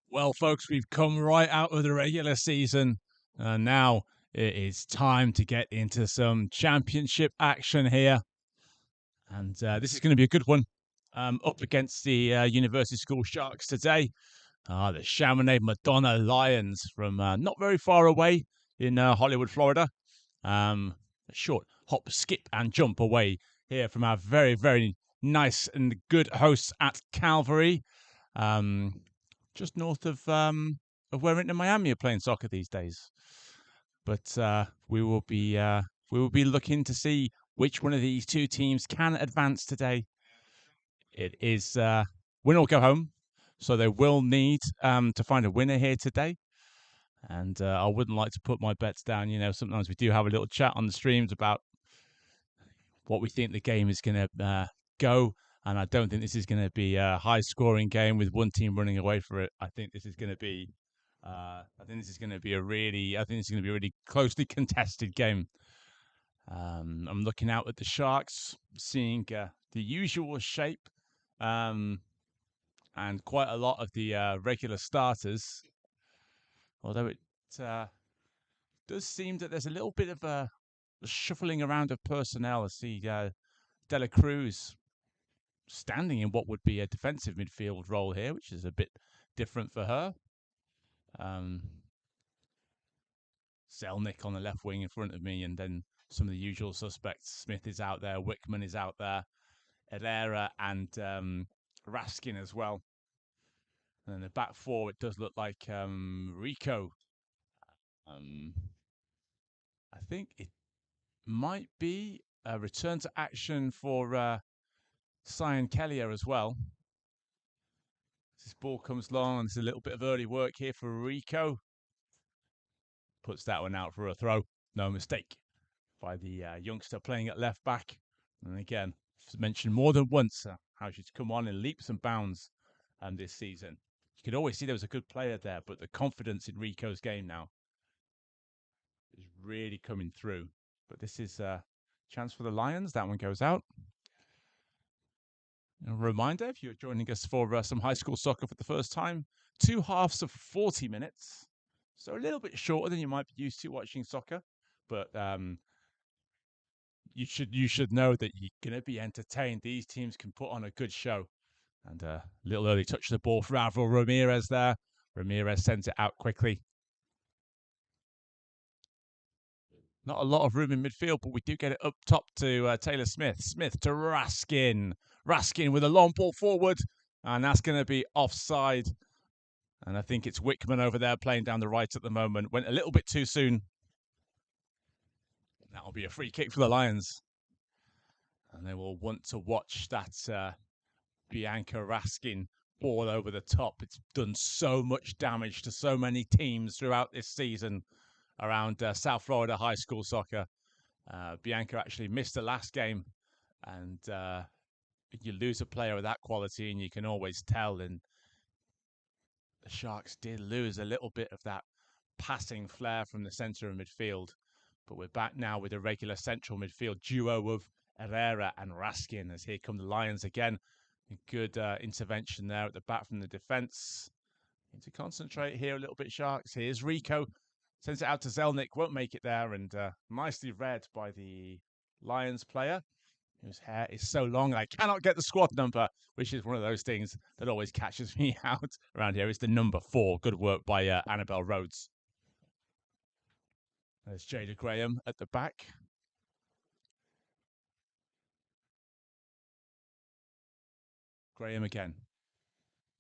Well, folks, we've come right out of the regular season, and now it is time to get into some championship action here. And this is going to be a good one. Up against the University School Sharks today. The Chaminade Madonna Lions from not very far away in Hollywood, Florida. A short hop, skip, and jump away here from our very, very nice and good hosts at Calvary. Just north of where Inter Miami are playing soccer these days. But we will be looking to see which one of these two teams can advance today. It is win or go home, so they will need to find a winner here today. And I wouldn't like to put my bets down. You know, sometimes we do have a little chat on the streams about what we think the game is going to go. And I don't think this is going to be a high-scoring game with one team running away for it. I think this is going to be, a really closely contested game. I'm looking out at the Sharks, seeing the usual shape, and quite a lot of the regular starters. Although it does seem that there's a little bit of a shuffling around of personnel. I see Dela Cruz standing in what would be a defensive midfield role here, which is a bit different for her. Zelnick on the left wing in front of me, and then some of the usual suspects. Smith is out there, Wickman is out there, Herrera and Raskin as well. And then the back four, it does look like Rico. I think it might be a return to action for Cyan Kellier as well. This ball comes long, and there's a little bit of early work here for Rico. Puts that one out for a throw. No mistake by the youngster playing at left back. And again, mentioned more than once how she's come on in leaps and bounds this season. You could always see there was a good player there, but the confidence in Rico's game now is really coming through. But this is a chance for the Lions. That one goes out. A reminder, if you're joining us for some high school soccer for the first time, 2 halves of 40 minutes. So a little bit shorter than you might be used to watching soccer. But you should know that you're going to be entertained. These teams can put on a good show. And a little early touch of the ball for Alvaro Ramirez there. Ramirez sends it out quickly. Not a lot of room in midfield, but we do get it up top to Taylor Smith. Smith to Raskin. Raskin with a long ball forward. And that's going to be offside. And I think it's Wickman over there playing down the right at the moment. Went a little bit too soon. That'll be a free kick for the Lions. And they will want to watch that Bianca Raskin ball over the top. It's done so much damage to so many teams throughout this season around South Florida high school soccer. Bianca actually missed the last game, and you lose a player of that quality, and you can always tell. And the Sharks did lose a little bit of that passing flair from the centre of midfield. But we're back now with a regular central midfield duo of Herrera and Raskin, as here come the Lions again. Good intervention there at the back from the defence. Need to concentrate here a little bit, Sharks. Here's Rico. Sends it out to Zelnick. Won't make it there. And nicely read by the Lions player, whose hair is so long I cannot get the squad number, which is one of those things that always catches me out around here. It's the number 4. Good work by Annabelle Rhodes. There's Jada Graham at the back. Graham again.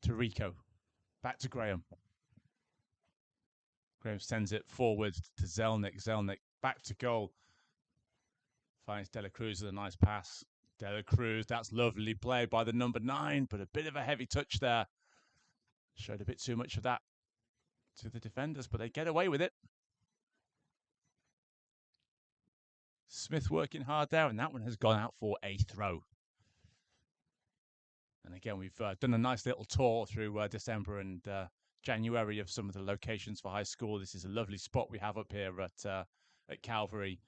To Rico. Back to Graham. Graham sends it forward to Zelnick. Zelnick back to goal. Finds Dela Cruz with a nice pass. Dela Cruz, that's lovely play by the number 9, but a bit of a heavy touch there. Showed a bit too much of that to the defenders, but they get away with it. Smith working hard there, and that one has gone out for a throw. And again, we've done a nice little tour through December and January of some of the locations for high school. This is a lovely spot we have up here at Calvary.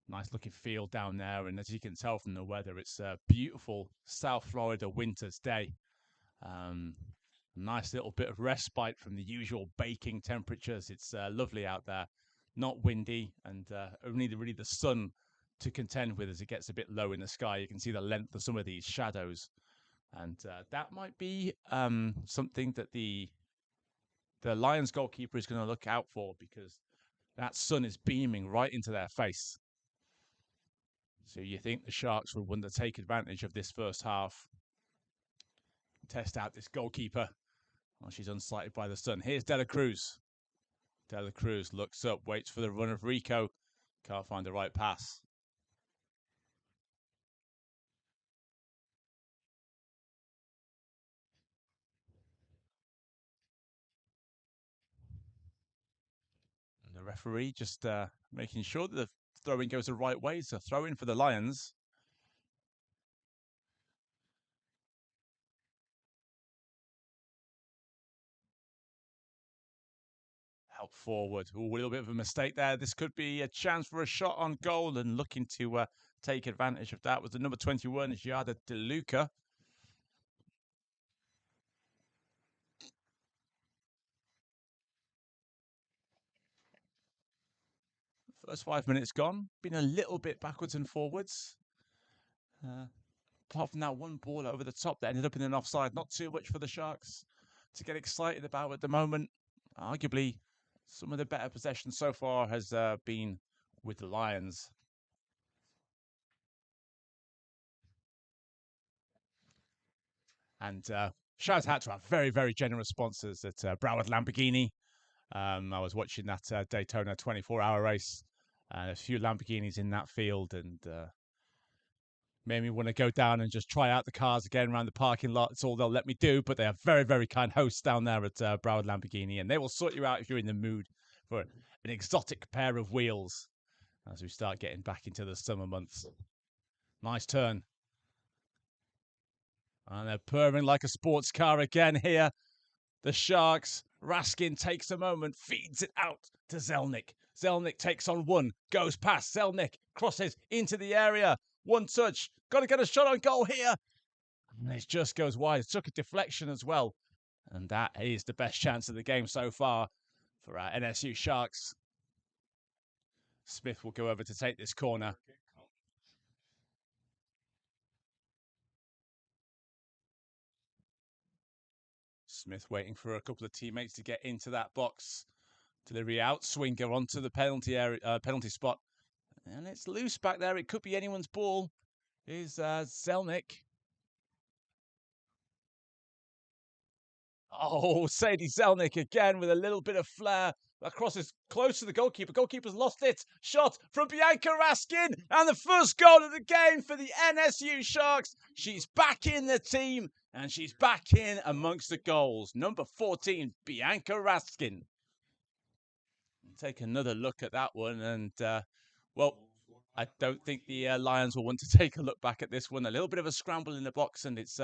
Nice looking field down there, and as you can tell from the weather, it's a beautiful South Florida winter's day. Nice little bit of respite from the usual baking temperatures. It's lovely out there, not windy, and only really the sun to contend with as it gets a bit low in the sky. You can see the length of some of these shadows, and that might be something that the Lions goalkeeper is going to look out for, because that sun is beaming right into their face. So you think the Sharks would want to take advantage of this first half, test out this goalkeeper. Well, she's unsighted by the sun. Here's Dela Cruz. Dela Cruz looks up, waits for the run of Rico. Can't find the right pass. And the referee just making sure that the throw-in goes the right way. So throw-in for the Lions. Help forward. Ooh, a little bit of a mistake there. This could be a chance for a shot on goal, and looking to take advantage of that was the number 21, Giada DeLuca. First 5 minutes gone. Been a little bit backwards and forwards. Apart from that one ball over the top that ended up in an offside, not too much for the Sharks to get excited about at the moment. Arguably, some of the better possession so far has been with the Lions. And shout out to our very, very generous sponsors at Broward Lamborghini. I was watching that Daytona 24-hour race, and a few Lamborghinis in that field, and made me want to go down and just try out the cars again around the parking lot. It's all they'll let me do, but they have very, very kind hosts down there at Broward Lamborghini, and they will sort you out if you're in the mood for an exotic pair of wheels as we start getting back into the summer months. Nice turn. And they're purring like a sports car again here. The Sharks. Raskin takes a moment, feeds it out to Zelnik. Zelnik takes on one, goes past Zelnik, crosses into the area. One touch, got to get a shot on goal here. And it just goes wide. It took a deflection as well. And that is the best chance of the game so far for our NSU Sharks. Smith will go over to take this corner. Smith waiting for a couple of teammates to get into that box. Delivery out, swinger onto the penalty area, penalty spot. And it's loose back there. It could be anyone's ball. Is Zelnik. Oh, Sadie Zelnik again with a little bit of flair. That cross is close to the goalkeeper. Goalkeeper's lost it. Shot from Bianca Raskin. And the first goal of the game for the NSU Sharks. She's back in the team. And she's back in amongst the goals. Number 14, Bianca Raskin. Take another look at that one. And, well, I don't think the Lions will want to take a look back at this one. A little bit of a scramble in the box. And it's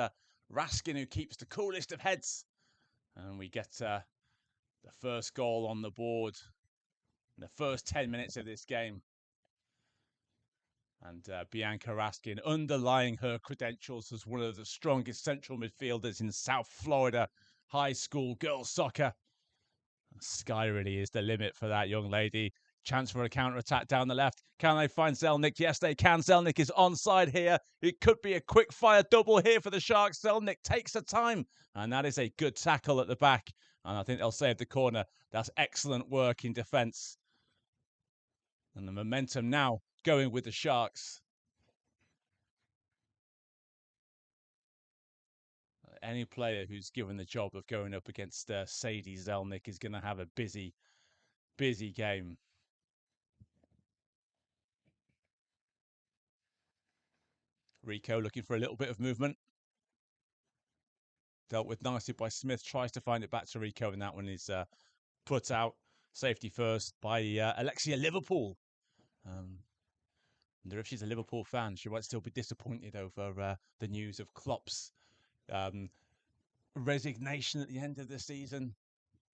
Raskin who keeps the coolest of heads. And we get the first goal on the board in the first 10 minutes of this game. And Bianca Raskin underlying her credentials as one of the strongest central midfielders in South Florida high school girls soccer. Sky really is the limit for that young lady. Chance for a counter-attack down the left. Can they find Zelnik? Yes, they can. Zelnik is onside here. It could be a quick-fire double here for the Sharks. Zelnik takes the time, and that is a good tackle at the back. And I think they'll save the corner. That's excellent work in defence. And the momentum now going with the Sharks. Any player who's given the job of going up against Sadie Zelnik is going to have a busy, busy game. Rico looking for a little bit of movement. Dealt with nicely by Smith. Tries to find it back to Rico, and that one is put out. Safety first by Alexia Liverpool. Wonder if she's a Liverpool fan. She might still be disappointed over the news of Klopp's resignation at the end of the season.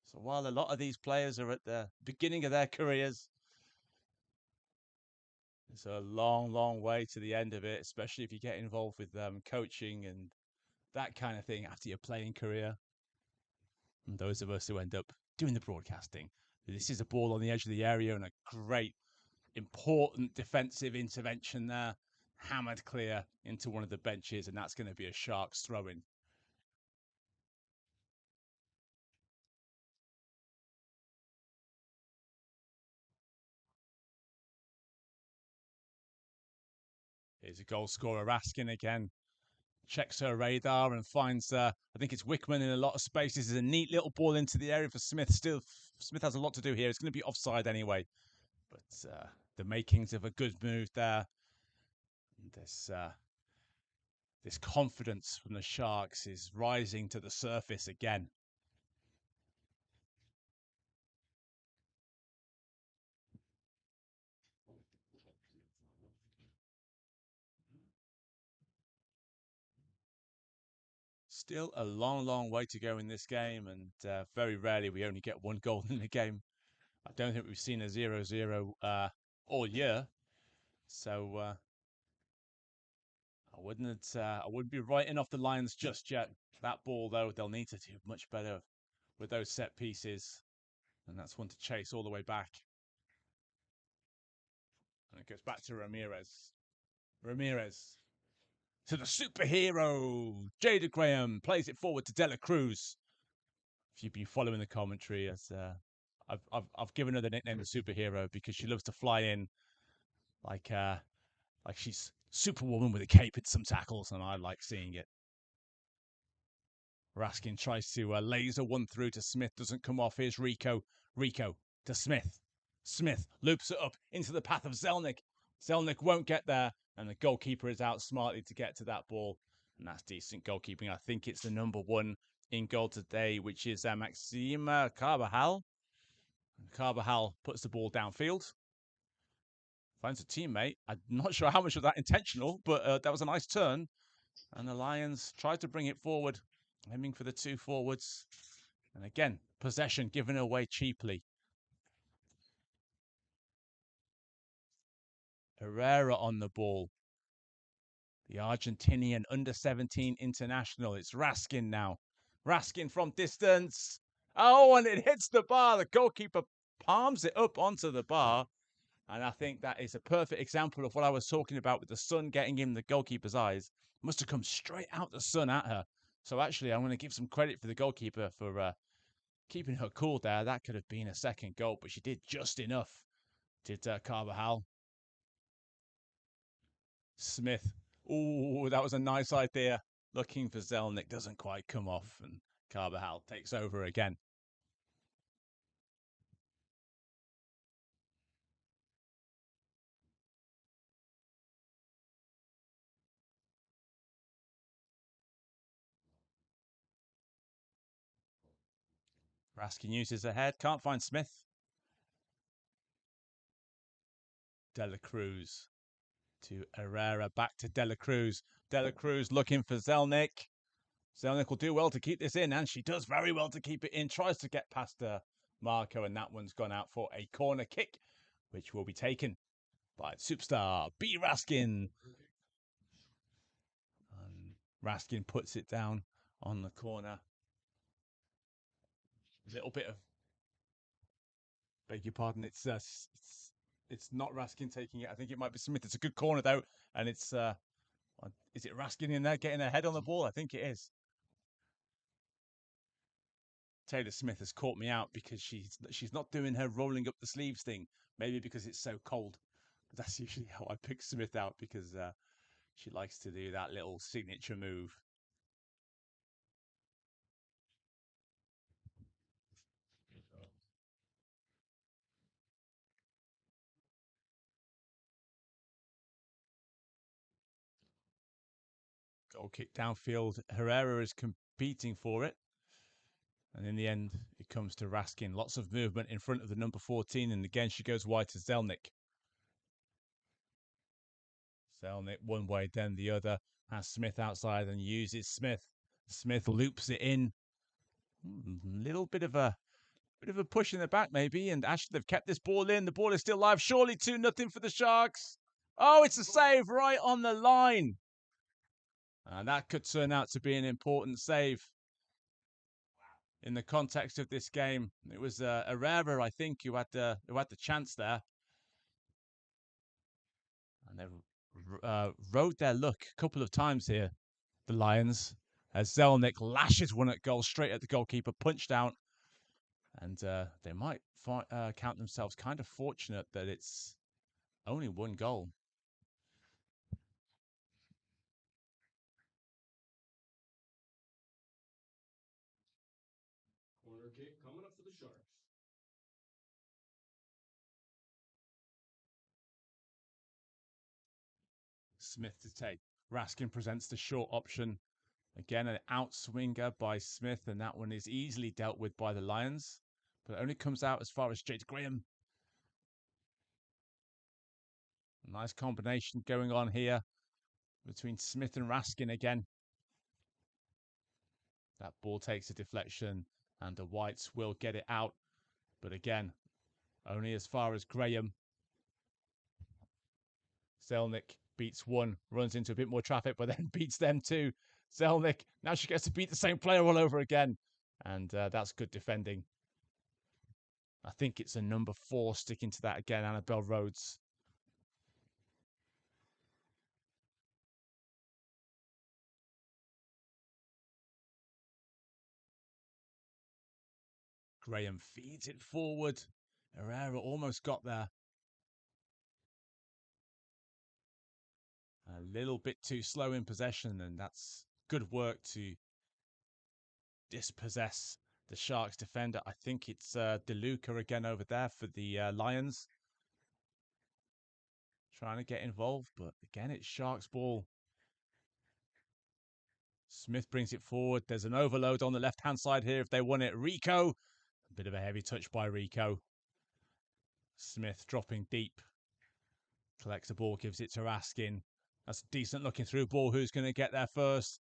So while a lot of these players are at the beginning of their careers, it's a long, long way to the end of it, especially if you get involved with coaching and that kind of thing after your playing career. And those of us who end up doing the broadcasting, this is a ball on the edge of the area and a great, important defensive intervention there. Hammered clear into one of the benches, and that's going to be a Sharks throw-in. Here's a goal scorer, Raskin again. Checks her radar and finds, I think it's Wickman in a lot of spaces. There's a neat little ball into the area for Smith. Still, Smith has a lot to do here. It's going to be offside anyway. But the makings of a good move there. This confidence from the Sharks is rising to the surface again. Still a long, long way to go in this game, and very rarely we only get one goal in the game. I don't think we've seen a 0-0 all year, so I wouldn't be writing off the Lions just yet. That ball, though, they'll need to do much better with those set pieces, and that's one to chase all the way back. And it goes back to Ramirez. Ramirez to the superhero. Jada Graham plays it forward to Dela Cruz. If you've been following the commentary, as I've given her the nickname of superhero because she loves to fly in like she's Superwoman with a cape at some tackles, and I like seeing it. Raskin tries to laser one through to Smith, doesn't come off. Here's Rico. Rico to Smith. Smith loops it up into the path of Zelnick. Zelnick won't get there, and the goalkeeper is out smartly to get to that ball. And that's decent goalkeeping. I think it's the number one in goal today, which is Maxime Carvajal. Carvajal puts the ball downfield. Finds a teammate. I'm not sure how much of that intentional, but that was a nice turn. And the Lions tried to bring it forward, aiming for the two forwards. And again, possession given away cheaply. Herrera on the ball. The Argentinian under-17 international. It's Raskin now. Raskin from distance. Oh, and it hits the bar. The goalkeeper palms it up onto the bar. And I think that is a perfect example of what I was talking about with the sun getting in the goalkeeper's eyes. Must have come straight out the sun at her. So actually, I'm going to give some credit for the goalkeeper for keeping her cool there. That could have been a second goal, but she did just enough. Did Carvajal. Smith. Oh, that was a nice idea. Looking for Zelnick, doesn't quite come off, and Carvajal takes over again. Raskin uses the head, can't find Smith. Dela Cruz to Herrera, back to Dela Cruz. Dela Cruz looking for Zelnick. Zelnick will do well to keep this in, and she does very well to keep it in. Tries to get past Marco, and that one's gone out for a corner kick, which will be taken by superstar B. Raskin. And Raskin puts it down on the corner. A little bit of, beg your pardon, it's not Raskin taking it. I think it might be Smith. It's a good corner though, and it's is it Raskin in there getting a head on the ball? I think it is. Taylor Smith has caught me out because she's not doing her rolling up the sleeves thing. Maybe because it's so cold. But that's usually how I pick Smith out, because she likes to do that little signature move. Goal kick downfield. Herrera is competing for it. And in the end, it comes to Raskin. Lots of movement in front of the number 14. And again, she goes wide to Zelnick. Zelnick one way, then the other. Has Smith outside and uses Smith. Smith loops it in. Little bit of a push in the back, maybe. And actually, they've kept this ball in. The ball is still live. Surely 2-0 for the Sharks. Oh, it's a save right on the line. And that could turn out to be an important save. in the context of this game. It was Herrera, I think, who had the chance there, and they rode their luck a couple of times here. The Lions, as Zelnick lashes one at goal straight at the goalkeeper, punched out, and they might count themselves kind of fortunate that it's only one goal. Corner kick coming up for the Sharks. Smith to take. Raskin presents the short option. Again, an outswinger by Smith, and that one is easily dealt with by the Lions, but it only comes out as far as Jade Graham. Nice combination going on here between Smith and Raskin again. That ball takes a deflection, and the Whites will get it out, but again, only as far as Graham. Zelnick beats one, runs into a bit more traffic, but then beats them too. Zelnick, now she gets to beat the same player all over again, and that's good defending. I think it's a number 4 sticking to that again, Annabelle Rhodes. Graham feeds it forward. Herrera almost got there. A little bit too slow in possession, and that's good work to dispossess the Sharks defender. I think it's DeLuca again over there for the Lions. Trying to get involved, but again, it's Sharks ball. Smith brings it forward. There's an overload on the left-hand side here if they want it. Rico. A bit of a heavy touch by Rico. Smith dropping deep. Collects the ball, gives it to Raskin. That's a decent looking through ball. Who's going to get there first?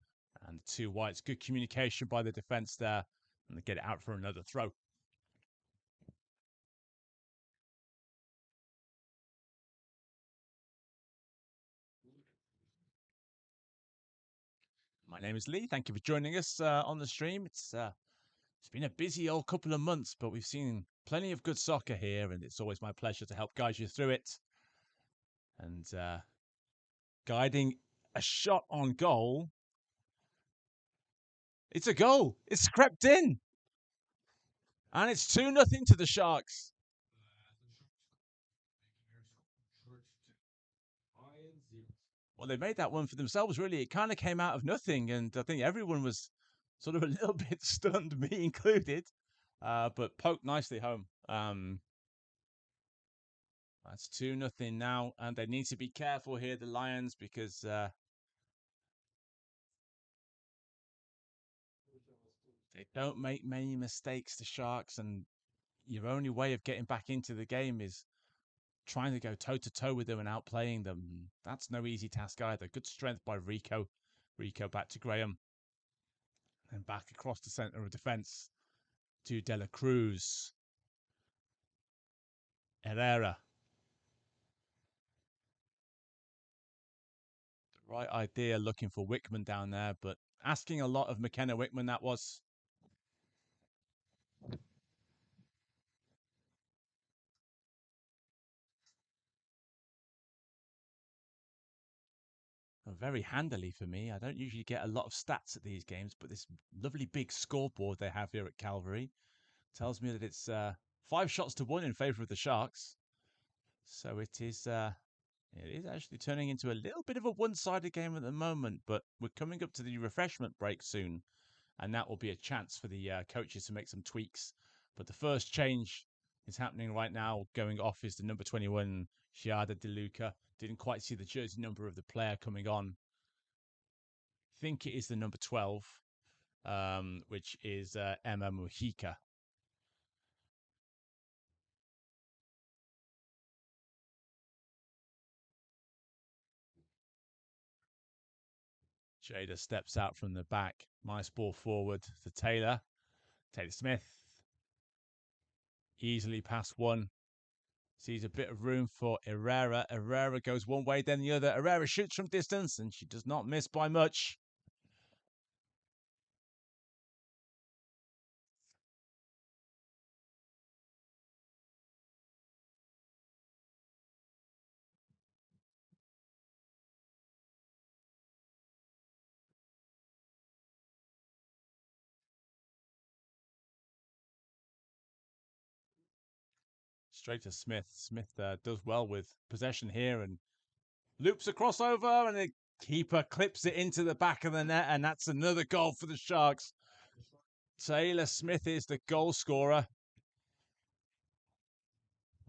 And the two Whites. Good communication by the defense there. And they get it out for another throw. My name is Lee. Thank you for joining us on the stream. It's been a busy old couple of months, but we've seen plenty of good soccer here, and it's always my pleasure to help guide you through it. And guiding a shot on goal. It's a goal. It's crept in. And it's 2-0 to the Sharks. Well, they made that one for themselves, really. It kind of came out of nothing, and I think everyone was sort of a little bit stunned, me included, but poked nicely home. That's 2-0 now, and they need to be careful here, the Lions, because they don't make many mistakes, the Sharks, and your only way of getting back into the game is trying to go toe-to-toe with them and outplaying them. That's no easy task either. Good strength by Rico. Rico back to Graham. And back across the center of defense to De La Cruz. Herrera. The right idea looking for Wickman down there, but asking a lot of McKenna Wickman, that was. Very handily for me. I don't usually get a lot of stats at these games, but this lovely big scoreboard they have here at Calvary tells me that it's 5 shots to 1 in favor of the Sharks. So it is actually turning into a little bit of a one-sided game at the moment, but we're coming up to the refreshment break soon, and that will be a chance for the coaches to make some tweaks. But the first change is happening right now. Going off is the number 21, Giada DeLuca. Didn't quite see the jersey number of the player coming on. I think it is the number 12, which is Emma Mujica. Jada steps out from the back. Nice ball forward to Taylor. Taylor Smith. Easily past one. Sees a bit of room for Herrera. Herrera goes one way, then the other. Herrera shoots from distance, and she does not miss by much. Straight to Smith. Smith does well with possession here and loops a crossover, and the keeper clips it into the back of the net, and that's another goal for the Sharks. Taylor Smith is the goal scorer.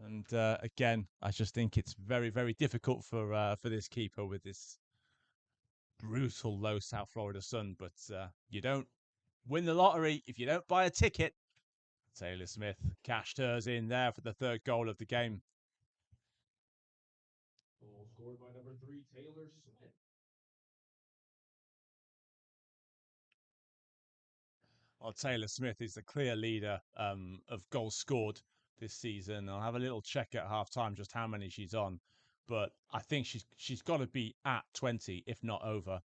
And again, I just think it's very, very difficult for this keeper with this brutal low South Florida sun. But you don't win the lottery if you don't buy a ticket. Taylor Smith cashed hers in there for the third goal of the game. Goal scored by number 3, Taylor Smith. Well, Taylor Smith is the clear leader of goals scored this season. I'll have a little check at halftime just how many she's on, but I think she's got to be at 20, if not over.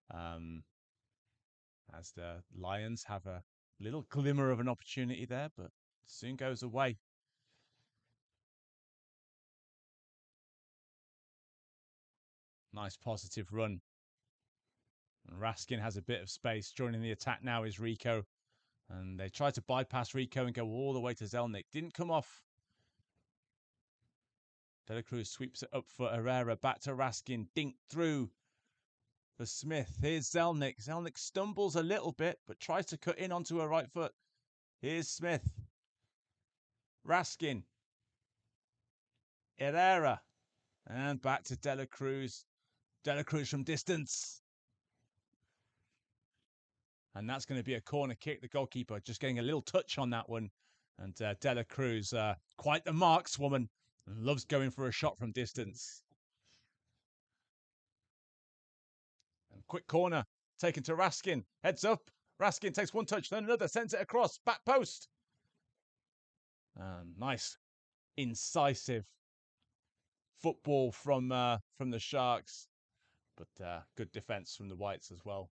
As the Lions have a little glimmer of an opportunity there, but soon goes away. Nice positive run. And Raskin has a bit of space. Joining the attack now is Rico. And they tried to bypass Rico and go all the way to Zelnick. Didn't come off. De La Cruz sweeps it up for Herrera. Back to Raskin. Dink through for Smith. Here's Zelnick. Zelnick stumbles a little bit, but tries to cut in onto her right foot. Here's Smith. Raskin. Herrera. And back to De La Cruz. De La Cruz from distance. And that's going to be a corner kick. The goalkeeper just getting a little touch on that one. And De La Cruz, quite the markswoman, loves going for a shot from distance. And quick corner taken to Raskin. Heads up. Raskin takes one touch, then another, sends it across. Back post. Nice, incisive football from the Sharks. But good defense from the Whites as well.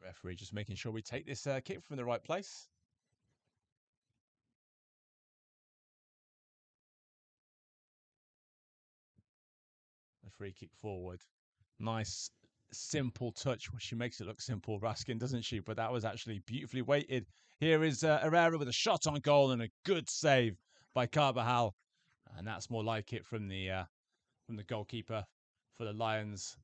Referee just making sure we take this kick from the right place. A free kick forward. Nice, simple touch. Well, she makes it look simple, Raskin, doesn't she? But that was actually beautifully weighted. Here is Herrera with a shot on goal and a good save by Carvajal. And that's more like it from the goalkeeper for the Lions.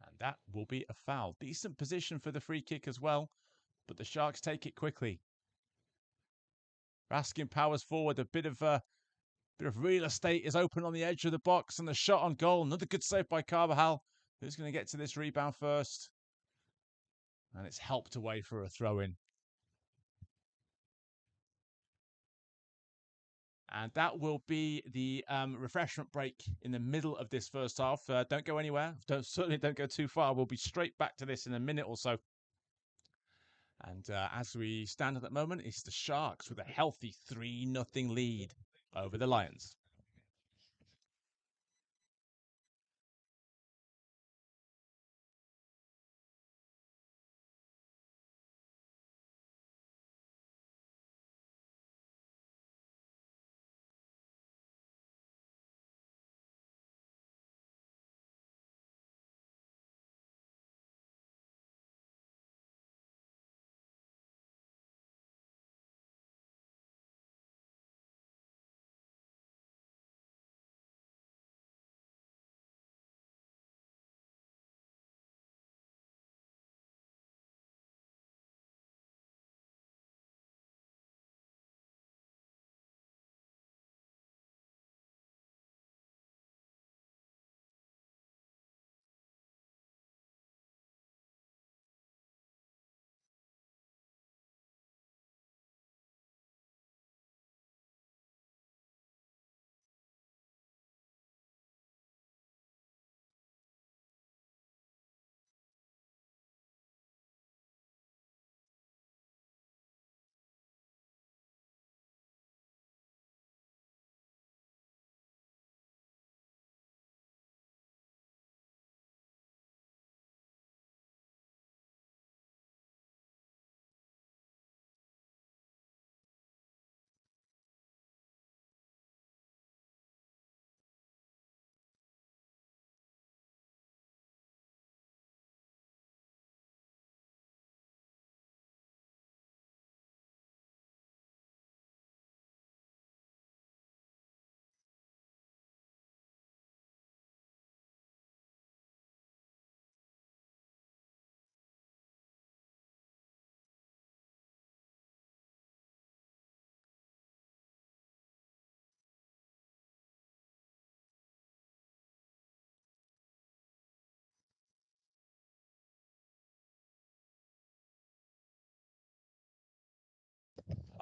And that will be a foul. Decent position for the free kick as well, but the Sharks take it quickly. Raskin powers forward. A bit of real estate is open on the edge of the box, and the shot on goal. Another good save by Carvajal. Who's going to get to this rebound first? And it's helped away for a throw-in. And that will be the refreshment break in the middle of this first half. Don't go anywhere. Certainly don't go too far. We'll be straight back to this in a minute or so. And as we stand at the moment, it's the Sharks with a healthy 3-0 lead over the Lions.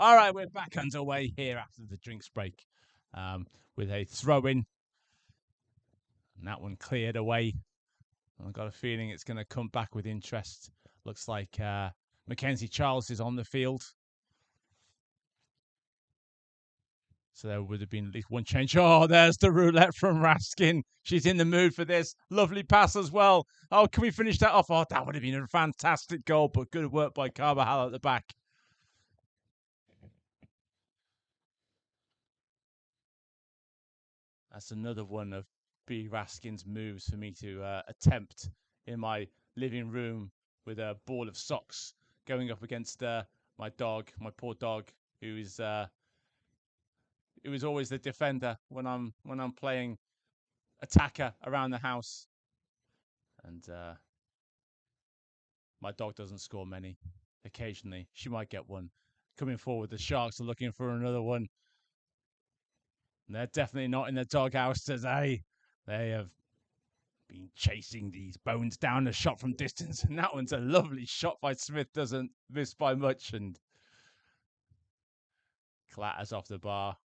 All right, we're back underway here after the drinks break with a throw-in. And that one cleared away. I've got a feeling it's going to come back with interest. Looks like Mackenzie Charles is on the field. So there would have been at least one change. Oh, there's the roulette from Raskin. She's in the mood for this. Lovely pass as well. Oh, can we finish that off? Oh, that would have been a fantastic goal, but good work by Carvajal at the back. That's another one of B. Raskin's moves for me to attempt in my living room with a ball of socks going up against my dog, my poor dog, who is always the defender when I'm playing attacker around the house. And my dog doesn't score many. Occasionally, she might get one. Coming forward, the Sharks are looking for another one. And they're definitely not in the doghouse today. They have been chasing these bones down, a shot from distance, and that one's a lovely shot by Smith, doesn't miss by much, and clatters off the bar.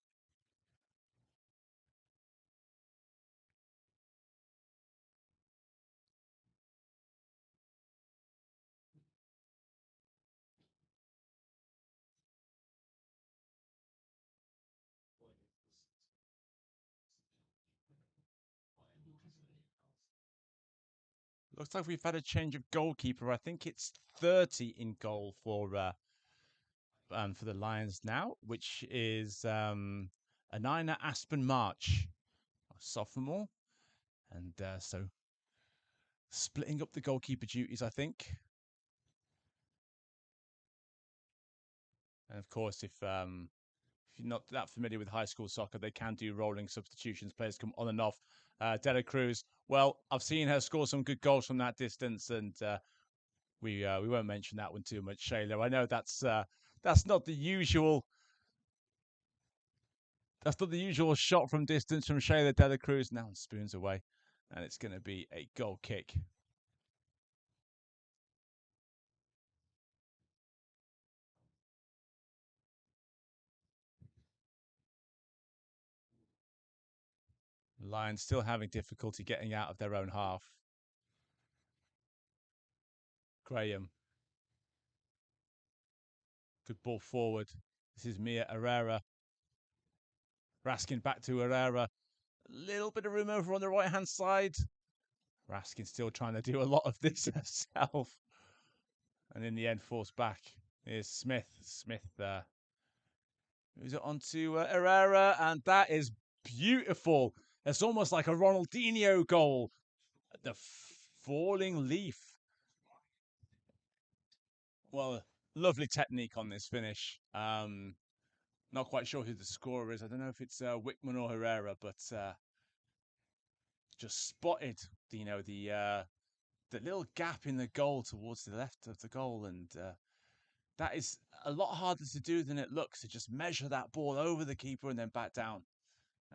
Looks like we've had a change of goalkeeper. I think it's 30 in goal for the Lions now, which is Anina Aspen March, a sophomore, and so splitting up the goalkeeper duties, I think. And of course, if you're not that familiar with high school soccer, they can do rolling substitutions. Players come on and off. Dela Cruz, well, I've seen her score some good goals from that distance, and we won't mention that one too much, Shayla. I know that's not the usual. That's not the usual shot from distance from Shayla Dela Cruz. Now spoons away, and it's going to be a goal kick. Lions still having difficulty getting out of their own half. Graham. Good ball forward. This is Mia Herrera. Raskin back to Herrera. A little bit of room over on the right-hand side. Raskin still trying to do a lot of this herself. And in the end, forced back. Here's Smith. Smith moves it onto Herrera, and that is beautiful. It's almost like a Ronaldinho goal. The falling leaf. Well, lovely technique on this finish. Not quite sure who the scorer is. I don't know if it's Wickman or Herrera, but just spotted, the little gap in the goal towards the left of the goal, and that is a lot harder to do than it looks. To just measure that ball over the keeper and then back down,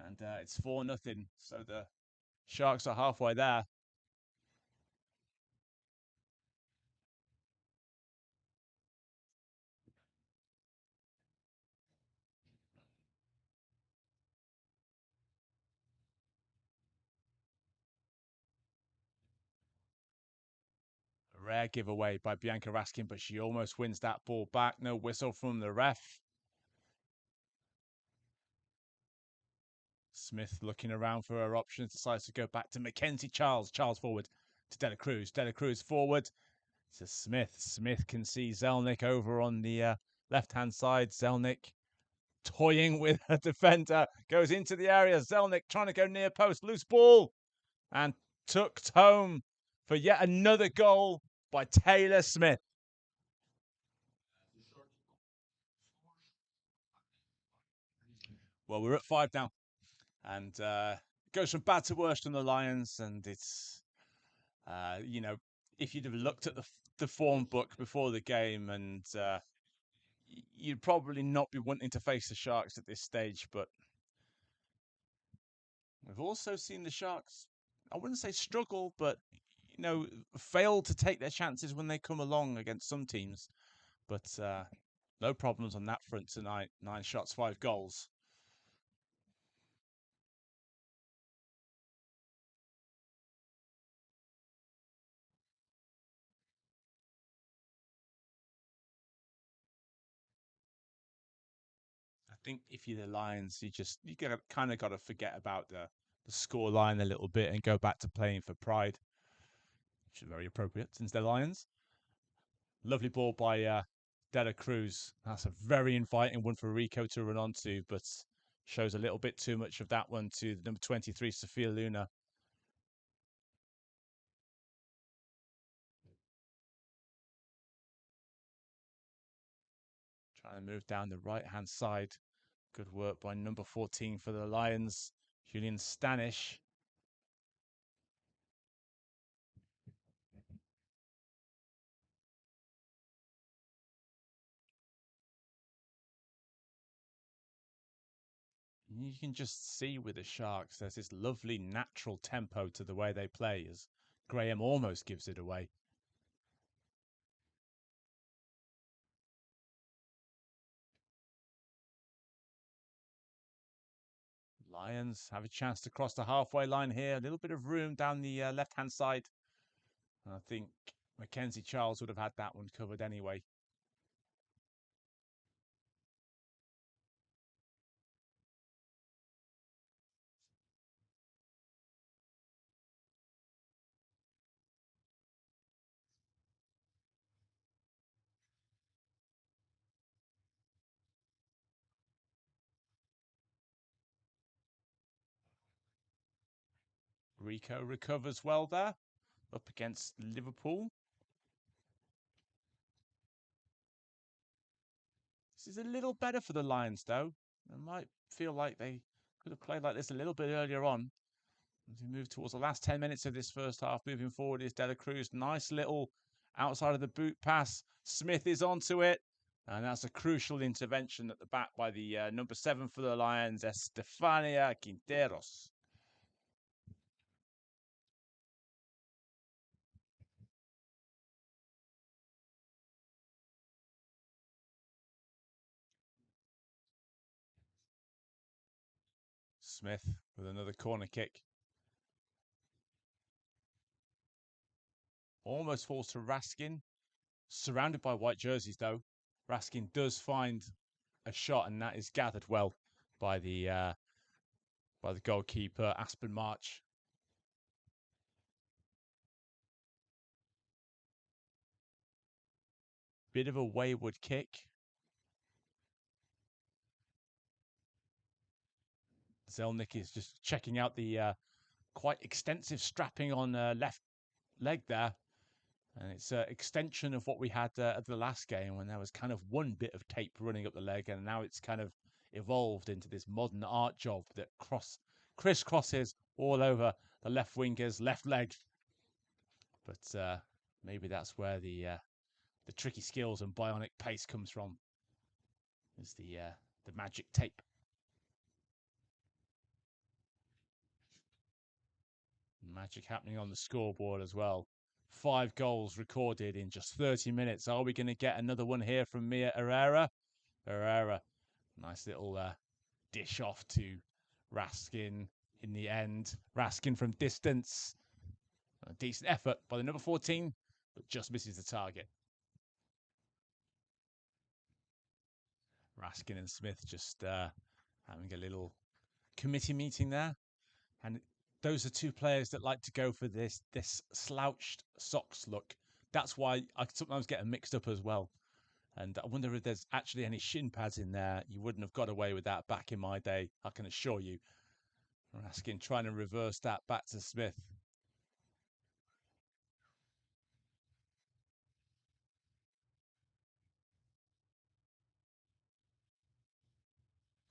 and it's 4-0. So the Sharks are halfway there. A rare giveaway by Bianca Raskin, but she almost wins that ball back. No whistle from the ref. Smith looking around for her options, decides to go back to Mackenzie Charles. Charles forward to Dela Cruz. Dela Cruz forward to Smith. Smith can see Zelnick over on the left-hand side. Zelnick toying with a defender. Goes into the area. Zelnick trying to go near post. Loose ball. And tucked home for yet another goal by Taylor Smith. Well, we're at 5 now. And it goes from bad to worse from the Lions. And it's, if you'd have looked at the form book before the game, and you'd probably not be wanting to face the Sharks at this stage. But we've also seen the Sharks, I wouldn't say struggle, but, fail to take their chances when they come along against some teams. But No problems on that front tonight. 9 shots, 5 goals. I think if you're the Lions, you kind of got to forget about the score line a little bit and go back to playing for pride, which is very appropriate since they're Lions. Lovely ball by Dela Cruz. That's a very inviting one for Rico to run onto, but shows a little bit too much of that one to the number 23, Sophia Luna. Trying to move down the right-hand side. Good work by number 14 for the Lions, Julian Stanish. You can just see with the Sharks, there's this lovely natural tempo to the way they play as Graham almost gives it away. Lions have a chance to cross the halfway line here. A little bit of room down the left-hand side. I think Mackenzie Charles would have had that one covered anyway. Rico recovers well there, up against Liverpool. This is a little better for the Lions, though. I might feel like they could have played like this a little bit earlier on. As we move towards the last 10 minutes of this first half, moving forward is Dela Cruz. Nice little outside of the boot pass. Smith is onto it. And that's a crucial intervention at the back by the number 7 for the Lions, Estefania Quinteros. Smith with another corner kick. Almost falls to Raskin. Surrounded by white jerseys, though. Raskin does find a shot, and that is gathered well by the goalkeeper, Aspen March. Bit of a wayward kick. Zelnick is just checking out the quite extensive strapping on left leg there. And it's an extension of what we had at the last game when there was kind of one bit of tape running up the leg, and now it's kind of evolved into this modern art job that crisscrosses all over the left winger's left leg. But maybe that's where the tricky skills and bionic pace comes from. Is the magic tape. Magic happening on the scoreboard as well. 5 goals recorded in just 30 minutes. Are we going to get another one here from Mia Herrera? Herrera, nice little dish off to Raskin in the end. Raskin from distance. A decent effort by the number 14, but just misses the target. Raskin and Smith just having a little committee meeting there. And those are two players that like to go for this slouched socks look. That's why I sometimes get them mixed up as well. And I wonder if there's actually any shin pads in there. You wouldn't have got away with that back in my day, I can assure you. Raskin trying to reverse that back to Smith.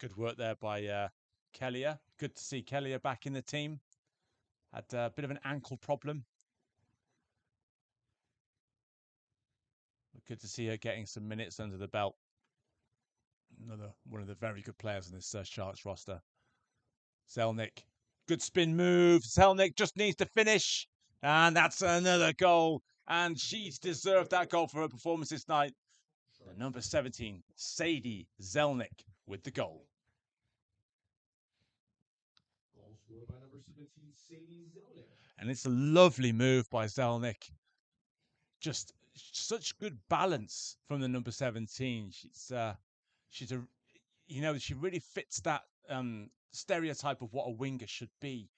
Good work there by Kellier. Good to see Kellier back in the team. Had a bit of an ankle problem. But good to see her getting some minutes under the belt. Another one of the very good players in this Sharks roster. Zelnick. Good spin move. Zelnick just needs to finish. And that's another goal. And she's deserved that goal for her performance this night. The number 17, Sadie Zelnick with the goal. Goal scored by number 17, Sadie Zelnick. And it's a lovely move by Zelnick. Just such good balance from the number 17. She's a, she really fits that stereotype of what a winger should be.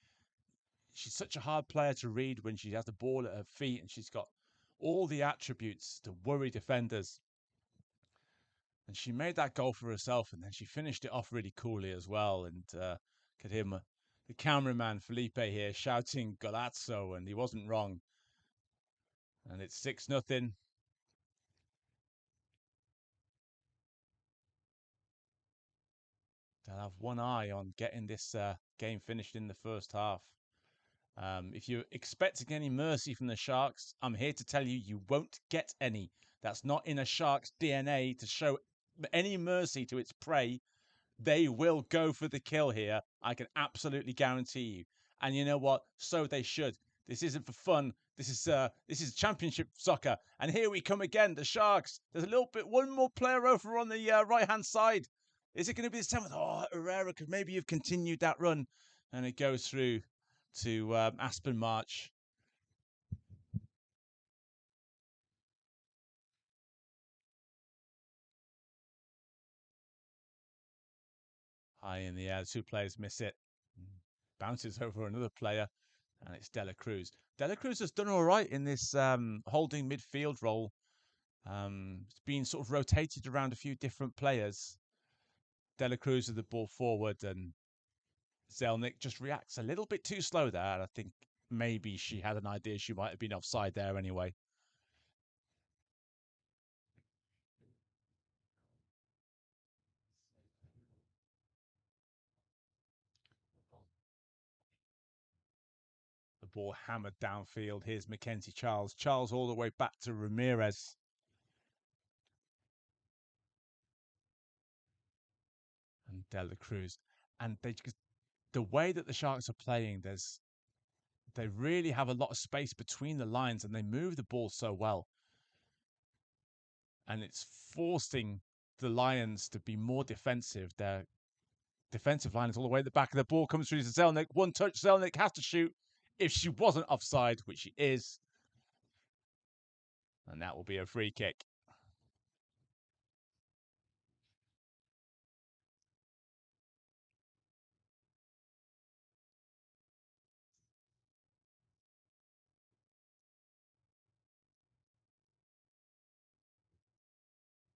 She's such a hard player to read when she has the ball at her feet, and she's got all the attributes to worry defenders. And she made that goal for herself, and then she finished it off really coolly as well. And could hear the cameraman Felipe here shouting "Golazzo," and he wasn't wrong. And it's 6-0. They'll have one eye on getting this game finished in the first half. If you're expecting any mercy from the Sharks, I'm here to tell you, you won't get any. That's not in a Shark's DNA to show any mercy to its prey. They will go for the kill here. I can absolutely guarantee you. And you know what? So they should. This isn't for fun. This is championship soccer. And here we come again, the Sharks. There's one more player over on the right-hand side. Is it going to be the 7th? Oh, Herrera could maybe have continued that run. And it goes through to Aspen March. High in the air. 2 players miss it. Bounces over another player. And it's Dela Cruz. Dela Cruz has done all right in this holding midfield role. It's been sort of rotated around a few different players. Dela Cruz with the ball forward, and Zelnick just reacts a little bit too slow there. And I think maybe she had an idea she might have been offside there anyway. The ball hammered downfield. Here's Mackenzie Charles. Charles all the way back to Ramirez. And Dela Cruz. And the way that the Sharks are playing, they really have a lot of space between the lines, and they move the ball so well. And it's forcing the Lions to be more defensive. Their defensive line is all the way at the back, and the ball comes through to Zelnick. One touch, Zelnick has to shoot if she wasn't offside, which she is. And that will be a free kick.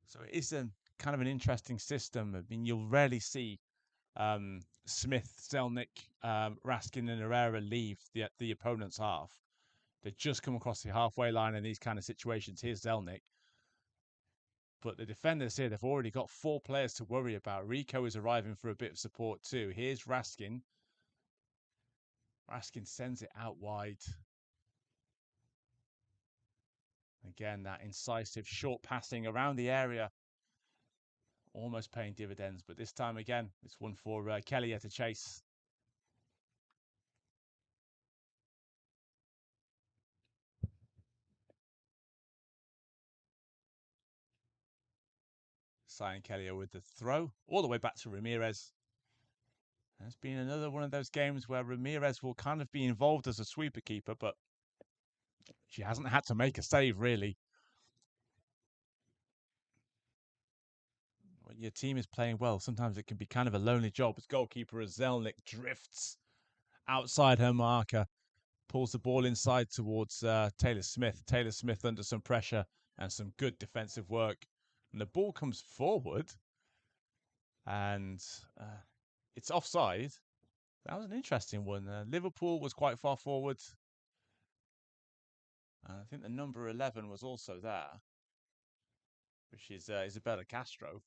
So it is a kind of an interesting system. I mean, you'll rarely see Smith, Zelnick, Raskin, and Herrera leave the opponent's half. They just come across the halfway line in these kind of situations. Here's Zelnick. But the defenders here, they've already got 4 players to worry about. Rico is arriving for a bit of support too. Here's Raskin. Raskin sends it out wide. Again, that incisive short passing around the area. Almost paying dividends, but this time again, it's one for Kelly to chase. Cyan Kelly with the throw, all the way back to Ramirez. It's been another one of those games where Ramirez will kind of be involved as a sweeper keeper, but she hasn't had to make a save, really. When your team is playing well, sometimes it can be kind of a lonely job as goalkeeper as Zelnick drifts outside her marker, pulls the ball inside towards Taylor Smith. Taylor Smith under some pressure and some good defensive work. And the ball comes forward, and it's offside. That was an interesting one. Liverpool was quite far forward. I think the number 11 was also there, which is Isabella Castro.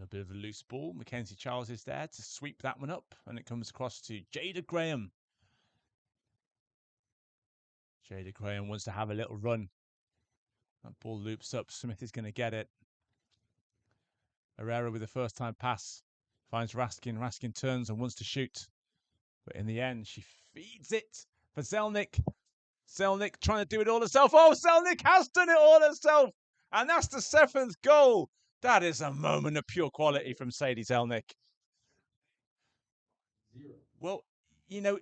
A bit of a loose ball. Mackenzie Charles is there to sweep that one up, and it comes across to Jada Graham. Jada Graham wants to have a little run. That ball loops up. Smith is going to get it. Herrera with the first time pass. Finds Raskin. Raskin turns and wants to shoot. But in the end, she feeds it for Zelnik. Zelnik trying to do it all herself. Oh, Zelnik has done it all herself. And that's the 7th goal. That is a moment of pure quality from Sadie Zelnik. Well, you know,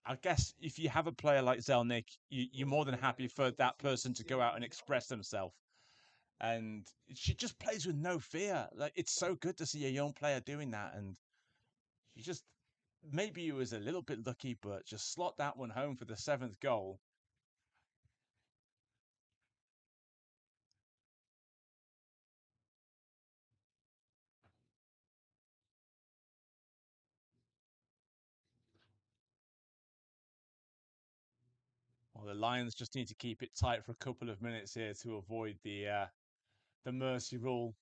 I guess if you have a player like Zelnik, you're more than happy for that person to go out and express themselves. And she just plays with no fear. Like, it's so good to see a young player doing that. And she just, maybe he was a little bit lucky, but just slot that one home for the 7th goal. Well, the Lions just need to keep it tight for a couple of minutes here to avoid the mercy rule.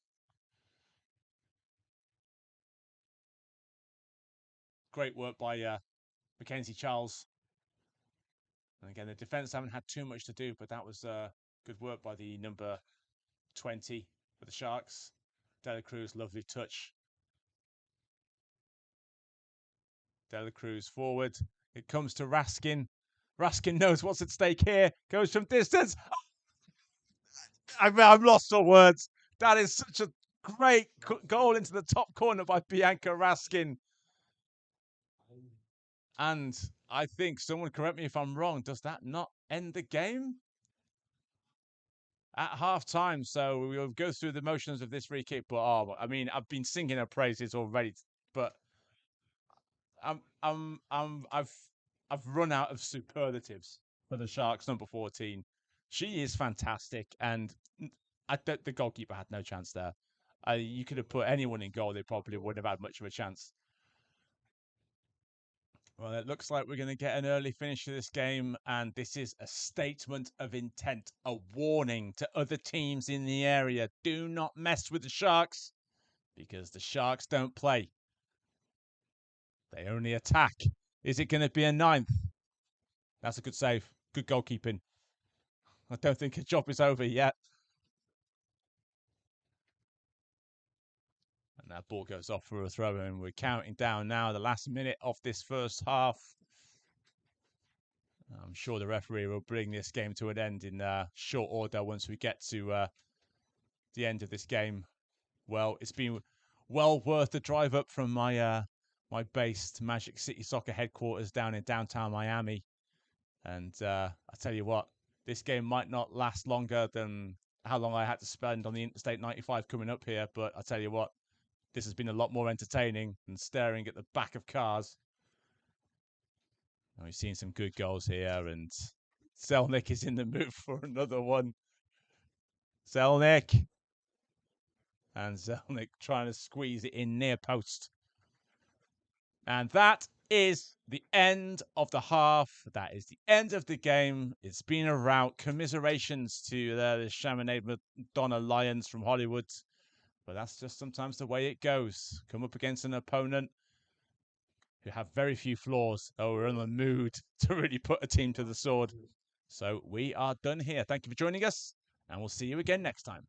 Great work by Mackenzie Charles. And again, the defense haven't had too much to do, but that was good work by the number 20 for the Sharks. Dela Cruz, lovely touch. Dela Cruz forward. It comes to Raskin. Raskin knows what's at stake here. Goes from distance. I'm lost for words. That is such a great goal into the top corner by Bianca Raskin. And I think, someone correct me if I'm wrong, does that not end the game? At half time, so we'll go through the motions of this free kick. But I mean, I've been singing her praises already, but I've run out of superlatives for the Sharks number 14. She is fantastic, and the goalkeeper had no chance there. You could have put anyone in goal; they probably wouldn't have had much of a chance. Well, it looks like we're going to get an early finish to this game, and this is a statement of intent, a warning to other teams in the area. Do not mess with the Sharks, because the Sharks don't play. They only attack. Is it going to be a 9th? That's a good save. Good goalkeeping. I don't think her job is over yet. And that ball goes off for a throw, and we're counting down now the last minute of this first half. I'm sure the referee will bring this game to an end in short order once we get to the end of this game. Well, it's been well worth the drive up from my my base to Magic City Soccer headquarters down in downtown Miami. And I tell you what, this game might not last longer than how long I had to spend on the Interstate 95 coming up here. But I tell you what, this has been a lot more entertaining than staring at the back of cars. We've seen some good goals here, and Zelnik is in the mood for another one. Zelnik. And Zelnik trying to squeeze it in near post. And that is the end of the half. That is the end of the game. It's been a rout. Commiserations to the Chaminade Madonna Lions from Hollywood. But that's just sometimes the way it goes. Come up against an opponent who have very few flaws. Oh, we're in the mood to really put a team to the sword. So we are done here. Thank you for joining us, and we'll see you again next time.